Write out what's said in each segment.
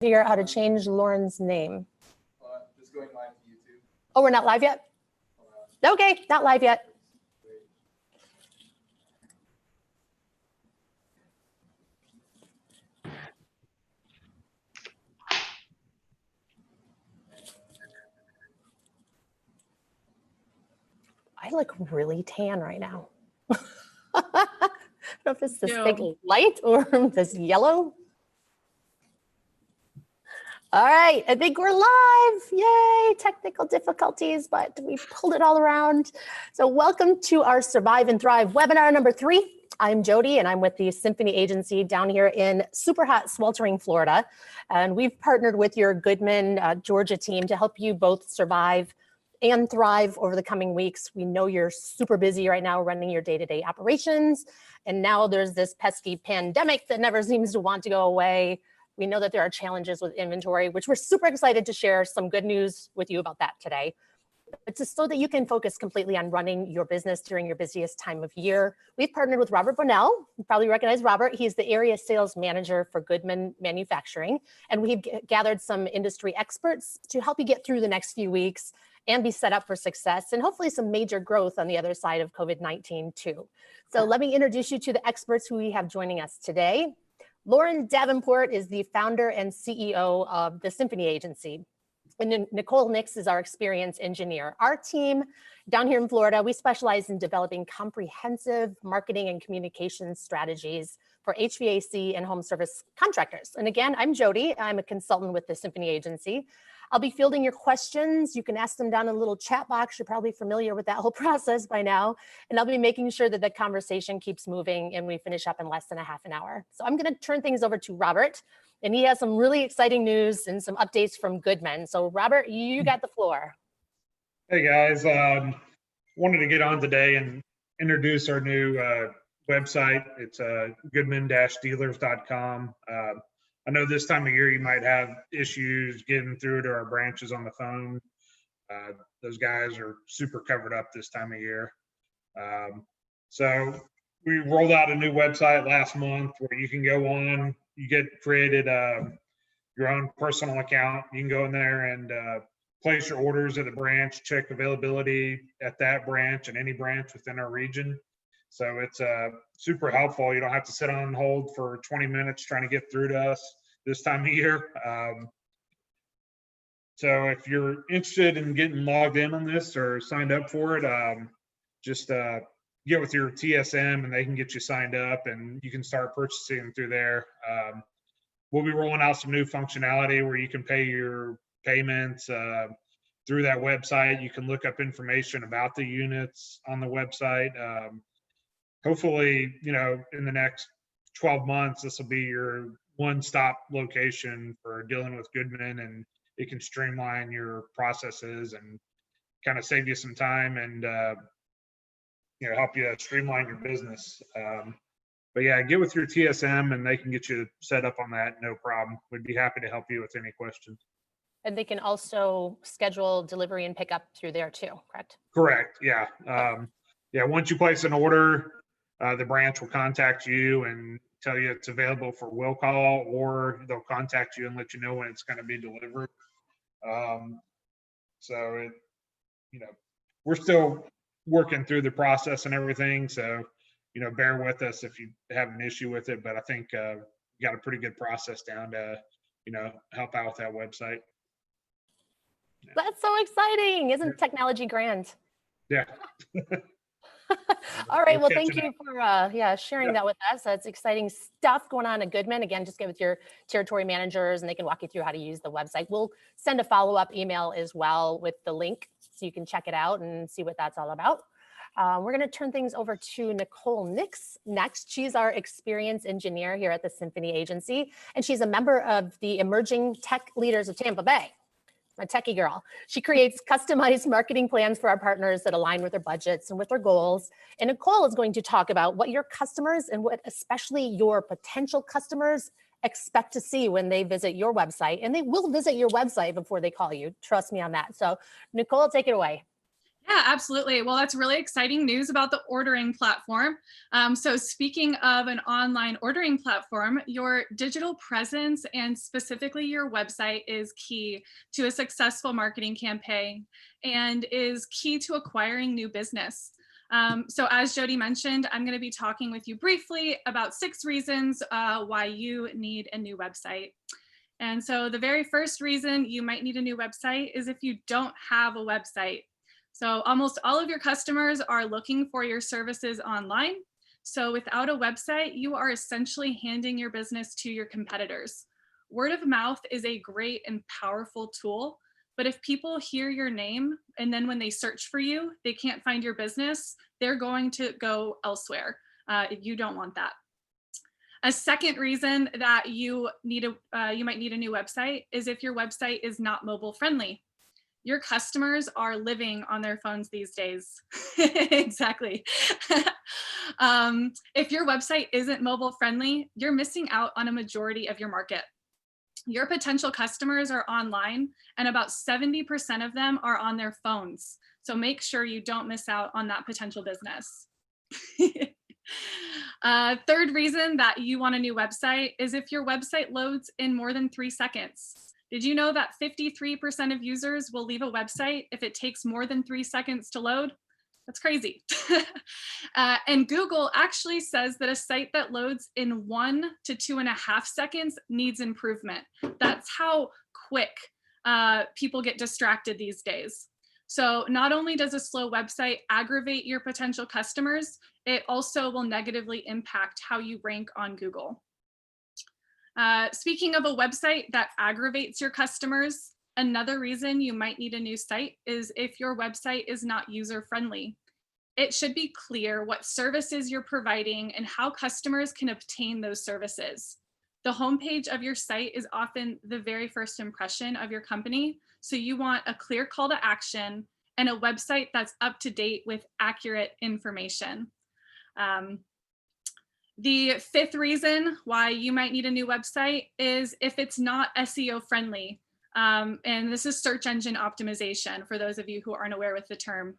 Figure out how to change Lauren's name. Just going live to YouTube. Oh, we're not live yet? Okay, not live yet. I look really tan right now. I don't know if it's this big light or this yellow. All right, I think we're live. Yay, technical difficulties, but we pulled it all around. So welcome to our Survive and Thrive webinar number 3. I'm Jody and I'm with the Symphony Agency down here in super hot, sweltering Florida. And we've partnered with your Goodman, Georgia team to help you both survive and thrive over the coming weeks. We know you're super busy right now running your day-to-day operations. And now there's this pesky pandemic that never seems to want to go away. We know that there are challenges with inventory, which we're super excited to share some good news with you about that today. But just so that you can focus completely on running your business during your busiest time of year, we've partnered with Robert Bonnell. You probably recognize Robert. He's the area sales manager for Goodman Manufacturing. And we've gathered some industry experts to help you get through the next few weeks and be set up for success and hopefully some major growth on the other side of COVID-19 too. So let me introduce you to the experts who we have joining us today. Lauren Davenport is the founder and CEO of the Symphony Agency. And Nicole Nix is our experienced engineer. Our team down here in Florida, we specialize in developing comprehensive marketing and communications strategies for HVAC and home service contractors. And again, I'm Jody. I'm a consultant with the Symphony Agency. I'll be fielding your questions. You can ask them down in a little chat box. You're probably familiar with that whole process by now. And I'll be making sure that the conversation keeps moving and we finish up in less than a half an hour. So I'm going to turn things over to Robert. And he has some really exciting news and some updates from Goodman. So Robert, you got the floor. Hey guys, wanted to get on today and introduce our new website. It's goodman-dealers.com. I know this time of year you might have issues getting through to our branches on the phone. Those guys are super covered up this time of year. So we rolled out a new website last month where you can go on, you get created your own personal account. You can go in there and place your orders at the branch, check availability at that branch and any branch within our region. So it's super helpful. You don't have to sit on hold for 20 minutes trying to get through to us this time of year. So if you're interested in getting logged in on this or signed up for it, just get with your TSM and they can get you signed up and you can start purchasing through there. We'll be rolling out some new functionality where you can pay your payments through that website. You can look up information about the units on the website. Hopefully, you know, in the next 12 months, this will be your one-stop location for dealing with Goodman, and it can streamline your processes and kind of save you some time and you know, help you streamline your business. But yeah, get with your TSM and they can get you set up on that, no problem. We'd be happy to help you with any questions. And they can also schedule delivery and pickup through there too, correct? Correct, yeah. Yeah, once you place an order, the branch will contact you and tell you it's available for will call, or they'll contact you and let you know when it's going to be delivered. So it, you know, we're still working through the process and everything. So, you know, bear with us if you have an issue with it, but I think we got a pretty good process down to, you know, help out with that website. Yeah. That's so exciting. Isn't technology grand? Yeah. All right. Well, thank you for sharing that with us. That's exciting stuff going on at Goodman. Again, just get with your territory managers and they can walk you through how to use the website. We'll send a follow-up email as well with the link so you can check it out and see what that's all about. We're going to turn things over to Nicole Nix next. She's our experienced engineer here at the Symphony Agency, and she's a member of the Emerging Tech Leaders of Tampa Bay. A techie girl. She creates customized marketing plans for our partners that align with their budgets and with their goals. And Nicole is going to talk about what your customers and what especially your potential customers expect to see when they visit your website. And they will visit your website before they call you. Trust me on that. So Nicole, take it away. Yeah, absolutely. Well, that's really exciting news about the ordering platform. So speaking of an online ordering platform, your digital presence and specifically your website is key to a successful marketing campaign and is key to acquiring new business. So as Jody mentioned, I'm going to be talking with you briefly about 6 reasons why you need a new website. And so the very first reason you might need a new website is if you don't have a website. So almost all of your customers are looking for your services online. So without a website, you are essentially handing your business to your competitors. Word of mouth is a great and powerful tool, but if people hear your name and then when they search for you, they can't find your business, they're going to go elsewhere. You don't want that. A second reason that you might need a new website is if your website is not mobile friendly. Your customers are living on their phones these days. Exactly. If your website isn't mobile friendly, you're missing out on a majority of your market. Your potential customers are online and about 70% of them are on their phones. So make sure you don't miss out on that potential business. Third reason that you want a new website is if your website loads in more than 3 seconds. Did you know that 53% of users will leave a website if it takes more than 3 seconds to load? That's crazy. And Google actually says that a site that loads in 1 to 2.5 seconds needs improvement. That's how quick people get distracted these days. So not only does a slow website aggravate your potential customers, it also will negatively impact how you rank on Google. Speaking of a website that aggravates your customers, another reason you might need a new site is if your website is not user-friendly. It should be clear what services you're providing and how customers can obtain those services. The homepage of your site is often the very first impression of your company, so you want a clear call to action and a website that's up to date with accurate information. The fifth reason why you might need a new website is if it's not SEO friendly. And this is search engine optimization for those of you who aren't aware of the term.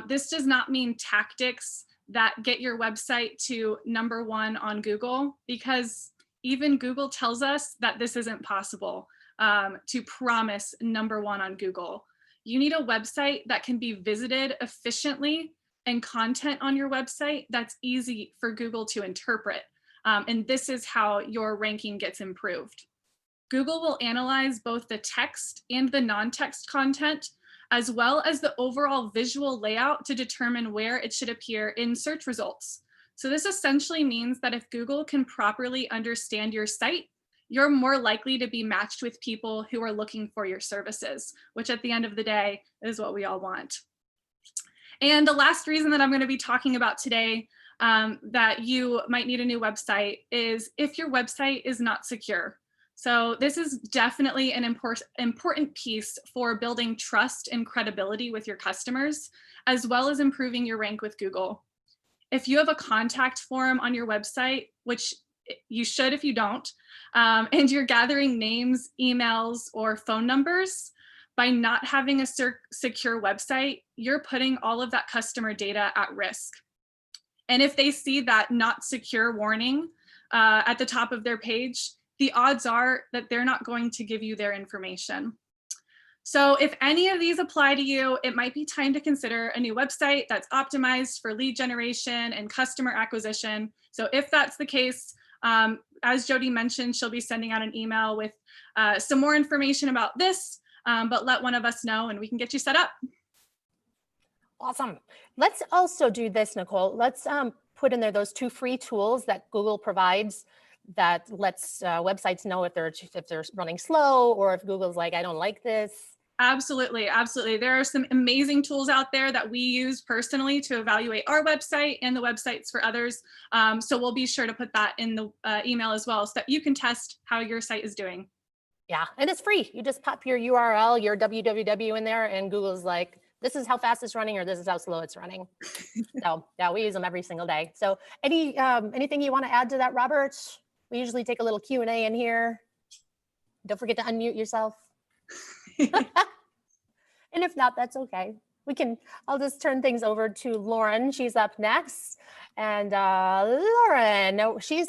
This does not mean tactics that get your website to #1 on Google, because even Google tells us that this isn't possible to promise #1 on Google. You need a website that can be visited efficiently and content on your website that's easy for Google to interpret. And this is how your ranking gets improved. Google will analyze both the text and the non-text content, as well as the overall visual layout to determine where it should appear in search results. So this essentially means that if Google can properly understand your site, you're more likely to be matched with people who are looking for your services, which at the end of the day is what we all want. And the last reason that I'm going to be talking about today that you might need a new website is if your website is not secure. So this is definitely an important piece for building trust and credibility with your customers, as well as improving your rank with Google. If you have a contact form on your website, which you should if you don't, and you're gathering names, emails, or phone numbers, by not having a secure website, you're putting all of that customer data at risk. And if they see that not secure warning at the top of their page, the odds are that they're not going to give you their information. So if any of these apply to you, it might be time to consider a new website that's optimized for lead generation and customer acquisition. So if that's the case, as Jody mentioned, she'll be sending out an email with some more information about this, but let one of us know and we can get you set up. Awesome. Let's also do this, Nicole. Let's put in there those 2 free tools that Google provides that lets websites know if they're running slow or if Google's like, I don't like this. Absolutely, absolutely. There are some amazing tools out there that we use personally to evaluate our website and the websites for others. So we'll be sure to put that in the email as well so that you can test how your site is doing. Yeah, and it's free. You just pop your URL, your www in there, and Google's like, this is how fast it's running or this is how slow it's running. So yeah, we use them every single day. So anything you want to add to that, Robert? We usually take a little Q&A in here. Don't forget to unmute yourself. And if not, that's okay. I'll just turn things over to Lauren. She's up next. And Lauren, she's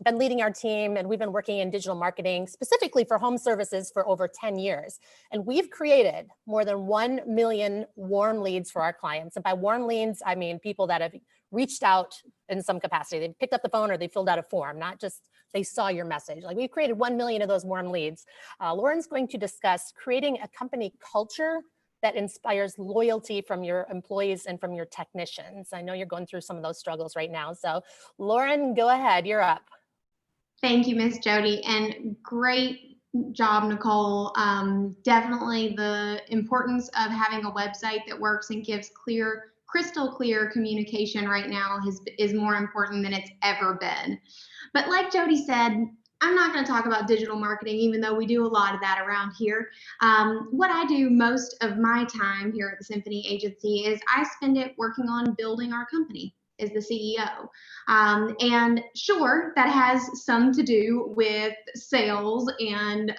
been leading our team, and we've been working in digital marketing specifically for home services for over 10 years. And we've created more than 1 million warm leads for our clients. And by warm leads, I mean people that have reached out in some capacity. They picked up the phone or they filled out a form, not just they saw your message. Like, we've created 1 million of those warm leads. Lauren's going to discuss creating a company culture that inspires loyalty from your employees and from your technicians. I know you're going through some of those struggles right now. So Lauren, go ahead, you're up. Thank you, Miss Jody, and great job, Nicole. Definitely the importance of having a website that works and gives crystal clear communication right now is more important than it's ever been. But like Jody said, I'm not going to talk about digital marketing, even though we do a lot of that around here. What I do most of my time here at the Symphony Agency is I spend it working on building our company as the CEO. And sure, that has some to do with sales and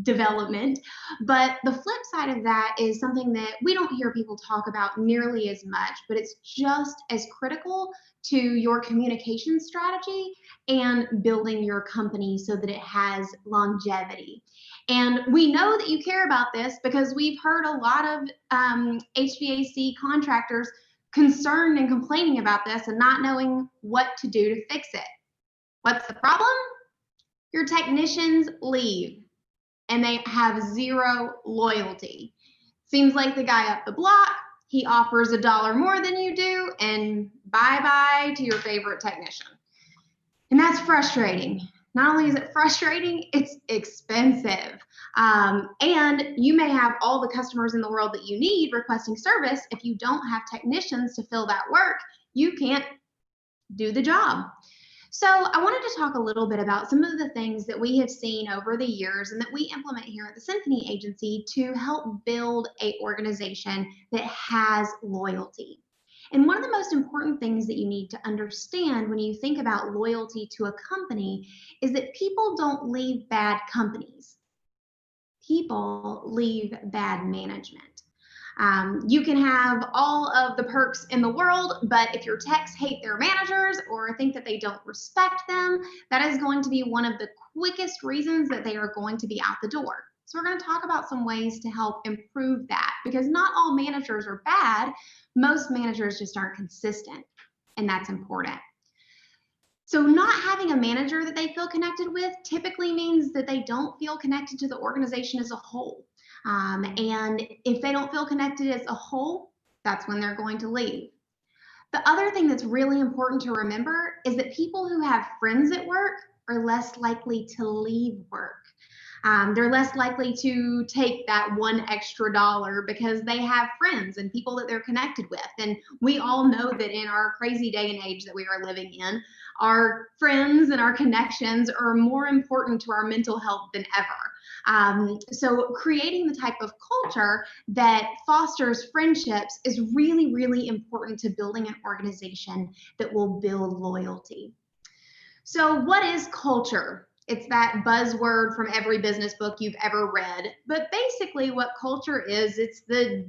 development, but the flip side of that is something that we don't hear people talk about nearly as much, but it's just as critical to your communication strategy and building your company so that it has longevity. And we know that you care about this because we've heard a lot of HVAC contractors concerned and complaining about this and not knowing what to do to fix it. What's the problem? Your technicians leave and they have zero loyalty. Seems like the guy up the block, he offers $1 more than you do, and bye-bye to your favorite technician. And that's frustrating. Not only is it frustrating, it's expensive. And you may have all the customers in the world that you need requesting service. If you don't have technicians to fill that work, you can't do the job. So I wanted to talk a little bit about some of the things that we have seen over the years and that we implement here at the Symphony Agency to help build an organization that has loyalty. And one of the most important things that you need to understand when you think about loyalty to a company is that people don't leave bad companies. People leave bad management. You can have all of the perks in the world, but if your techs hate their managers or think that they don't respect them, that is going to be one of the quickest reasons that they are going to be out the door. So we're going to talk about some ways to help improve that, because not all managers are bad. Most managers just aren't consistent, and that's important. So not having a manager that they feel connected with typically means that they don't feel connected to the organization as a whole. And if they don't feel connected as a whole, that's when they're going to leave. The other thing that's really important to remember is that people who have friends at work are less likely to leave work. They're less likely to take that $1 extra because they have friends and people that they're connected with. And we all know that in our crazy day and age that we are living in, our friends and our connections are more important to our mental health than ever. So creating the type of culture that fosters friendships is really, really important to building an organization that will build loyalty. So what is culture? It's that buzzword from every business book you've ever read. But basically what culture is, it's the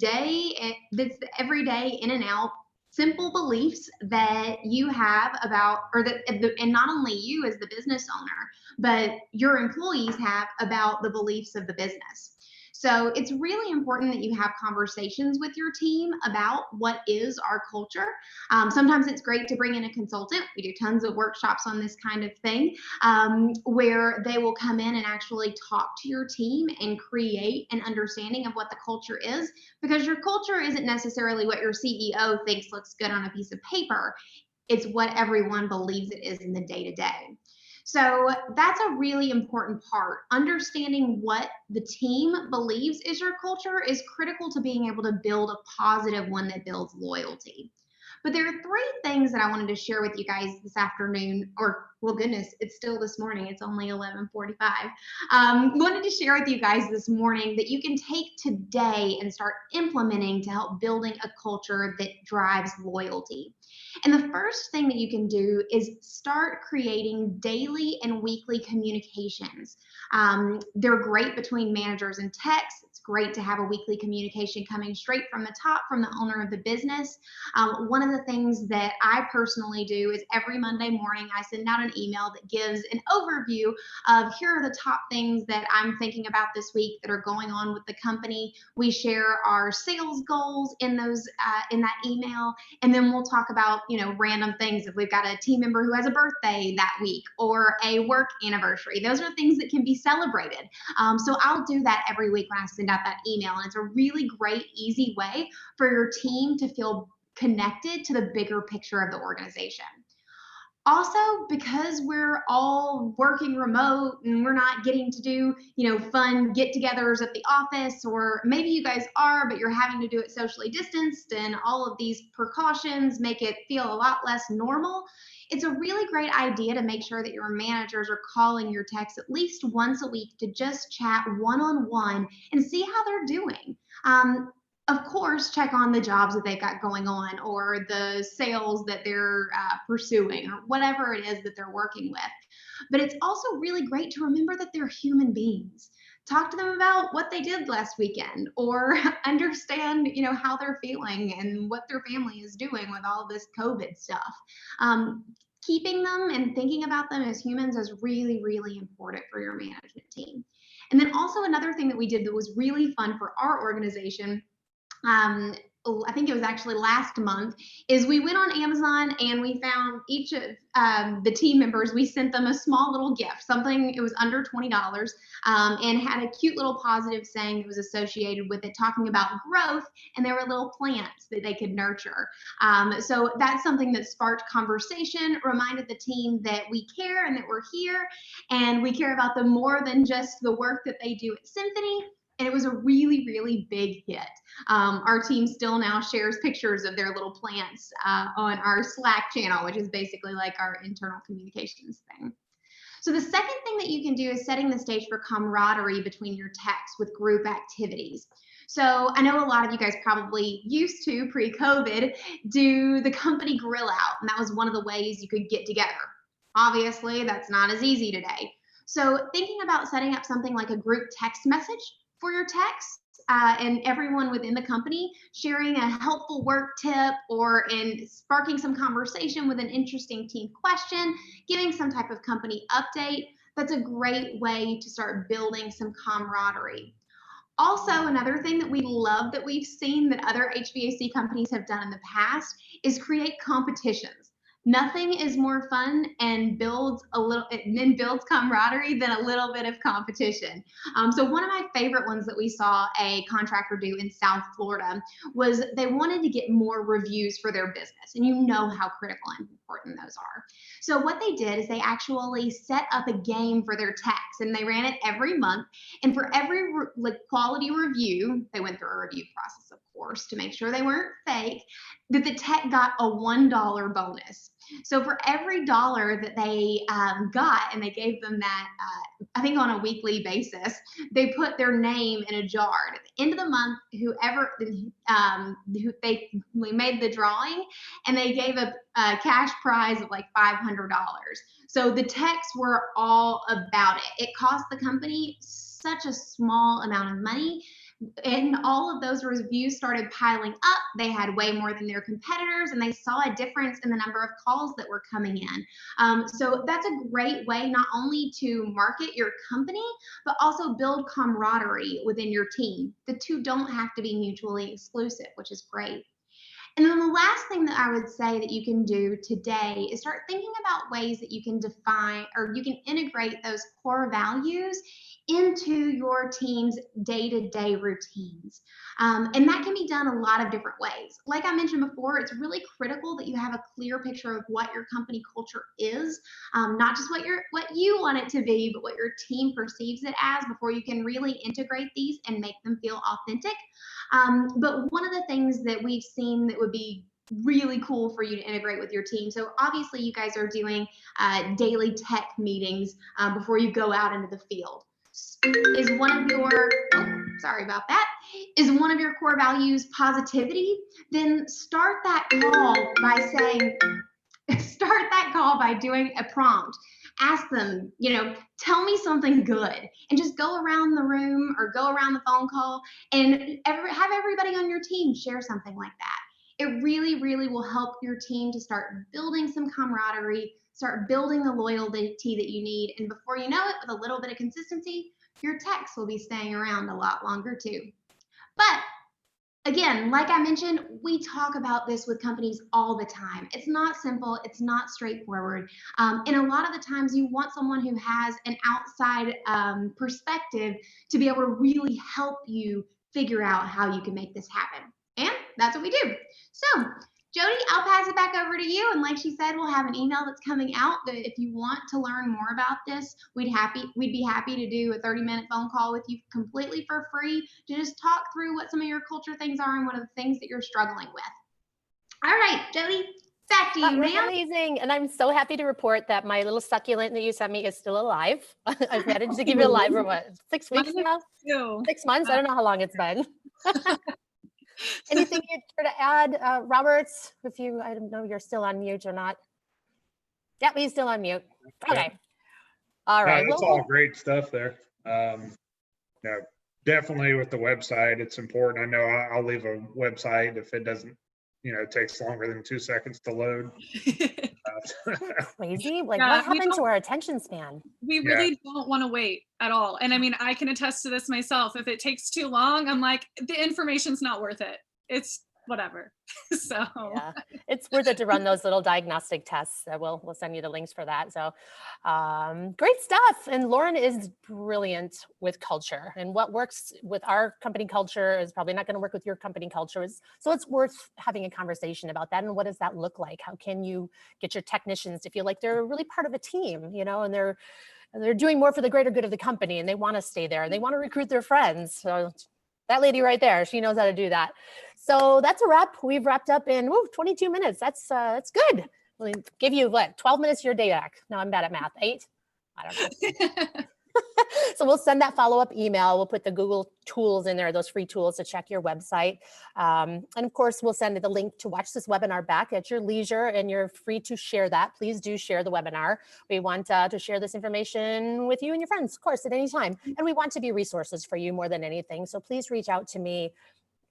everyday in and out simple beliefs that you have about, and not only you as the business owner, but your employees have about the beliefs of the business. So it's really important that you have conversations with your team about what is our culture. Sometimes it's great to bring in a consultant. We do tons of workshops on this kind of thing, where they will come in and actually talk to your team and create an understanding of what the culture is, because your culture isn't necessarily what your CEO thinks looks good on a piece of paper. It's what everyone believes it is in the day-to-day. So that's a really important part. Understanding what the team believes is your culture is critical to being able to build a positive one that builds loyalty. But there are 3 things that I wanted to share with you guys this afternoon, or well, goodness, it's still this morning. It's only 11:45. Wanted to share with you guys this morning that you can take today and start implementing to help building a culture that drives loyalty. And the first thing that you can do is start creating daily and weekly communications. They're great between managers and techs. It's great to have a weekly communication coming straight from the top, from the owner of the business. One of the things that I personally do is every Monday morning, I send out an email that gives an overview of here are the top things that I'm thinking about this week that are going on with the company. We share our sales goals in those in that email, and then we'll talk about random things. If we've got a team member who has a birthday that week or a work anniversary, those are things that can be celebrated. So I'll do that every week when I send out that email, and it's a really great, easy way for your team to feel connected to the bigger picture of the organization. Also, because we're all working remote and we're not getting to do, fun get-togethers at the office, or maybe you guys are, but you're having to do it socially distanced, and all of these precautions make it feel a lot less normal. It's a really great idea to make sure that your managers are calling your techs at least once a week to just chat one-on-one and see how they're doing. Of course, check on the jobs that they've got going on, or the sales that they're pursuing, or whatever it is that they're working with. But it's also really great to remember that they're human beings. Talk to them about what they did last weekend, or understand, how they're feeling and what their family is doing with all this COVID stuff. Keeping them and thinking about them as humans is really, really important for your management team. And then also another thing that we did that was really fun for our organization, I think it was actually last month, is we went on Amazon and we found each of the team members, we sent them a small little gift, something, it was under $20, and had a cute little positive saying that was associated with it, talking about growth, and there were little plants that they could nurture. So that's something that sparked conversation, reminded the team that we care and that we're here, and we care about them more than just the work that they do at Symphony. And it was a really, really big hit. Our team still now shares pictures of their little plants on our Slack channel, which is basically like our internal communications thing. So the second thing that you can do is setting the stage for camaraderie between your techs with group activities. So I know a lot of you guys probably used to, pre-COVID, do the company grill out, and that was one of the ways you could get together. Obviously, that's not as easy today. So thinking about setting up something like a group text message for your techs, and everyone within the company sharing a helpful work tip, or in sparking some conversation with an interesting team question, giving some type of company update. That's a great way to start building some camaraderie. Also, another thing that we love that we've seen that other HVAC companies have done in the past is create competitions. Nothing is more fun and builds camaraderie than a little bit of competition. So one of my favorite ones that we saw a contractor do in South Florida was they wanted to get more reviews for their business, and you know how critical and important those are. So what they did is they actually set up a game for their techs, and they ran it every month. And for every quality review, they went through a review process, of course, to make sure they weren't fake, that the tech got a $1 bonus. So for every $1 that they got, and they gave them that, I think on a weekly basis, they put their name in a jar. And at the end of the month, we made the drawing, and they gave a cash prize of like $500. So the techs were all about it. It cost the company such a small amount of money, and all of those reviews started piling up. They had way more than their competitors, and they saw a difference in the number of calls that were coming in. So that's a great way not only to market your company, but also build camaraderie within your team. The two don't have to be mutually exclusive, which is great. And then the last thing that I would say that you can do today is start thinking about ways that you can define, or you can integrate those core values into your team's day-to-day routines. And that can be done a lot of different ways. Like I mentioned before, it's really critical that you have a clear picture of what your company culture is, not just what you want it to be, but what your team perceives it as, before you can really integrate these and make them feel authentic. But one of the things that we've seen that would be really cool for you to integrate with your team. So obviously you guys are doing daily tech meetings before you go out into the field. Is one of your, sorry about that, is one of your core values positivity, then start that call by doing a prompt. Ask them, tell me something good, and just go around the room or go around the phone call and have everybody on your team share something like that. It really, really will help your team to start building some camaraderie, start building the loyalty that you need. And before you know it, with a little bit of consistency, your techs will be staying around a lot longer too. But again, like I mentioned, we talk about this with companies all the time. It's not simple. It's not straightforward. And a lot of the times you want someone who has an outside perspective to be able to really help you figure out how you can make this happen. And that's what we do. So, Jody, I'll pass it back over to you. And like she said, we'll have an email that's coming out that if you want to learn more about this, we'd be happy to do a 30-minute phone call with you completely for free to just talk through what some of your culture things are and what are the things that you're struggling with. All right, Jody, back to you, ma'am. Amazing. And I'm so happy to report that my little succulent that you sent me is still alive. I've managed to keep it alive for what, 6 weeks now? 6 months? I don't know how long it's been. Anything you'd care to add, Roberts? I don't know, you're still on mute or not. Yep, he's still on mute. Okay. All right. It's all great stuff there. Definitely with the website, it's important. I know I'll leave a website if it doesn't, it takes longer than 2 seconds to load. Crazy. What happened to our attention span? We really don't want to wait at all. And I mean, I can attest to this myself. If it takes too long, I'm like, the information's not worth it. It's whatever. So yeah, it's worth it to run those little diagnostic tests. We'll send you the links for that. So great stuff. And Lauren is brilliant with culture, and what works with our company culture is probably not going to work with your company culture. So it's worth having a conversation about that. And what does that look like? How can you get your technicians to feel like they're really part of a team, and they're doing more for the greater good of the company, and they want to stay there and they want to recruit their friends. So that lady right there, she knows how to do that. So that's a wrap. We've wrapped up in 22 minutes. That's good. We'll give you 12 minutes of your day back. No, I'm bad at math. 8? I don't know. So we'll send that follow-up email. We'll put the Google tools in there, those free tools to check your website. And of course, we'll send the link to watch this webinar back at your leisure, and you're free to share that. Please do share the webinar. We want to share this information with you and your friends, of course, at any time. And we want to be resources for you more than anything. So please reach out to me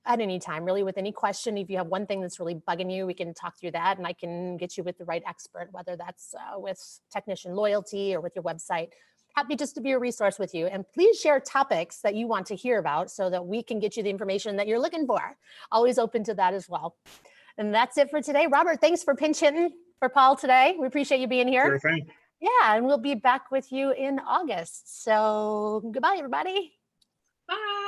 at any time, really, with any question. If you have one thing that's really bugging you, we can talk through that, and I can get you with the right expert, whether that's with technician loyalty or with your website. Happy just to be a resource with you. And please share topics that you want to hear about so that we can get you the information that you're looking for. Always open to that as well. And that's it for today. Robert, thanks for pinch hitting for Paul today. We appreciate you being here. Sure thing. Yeah, and we'll be back with you in August. So goodbye, everybody. Bye.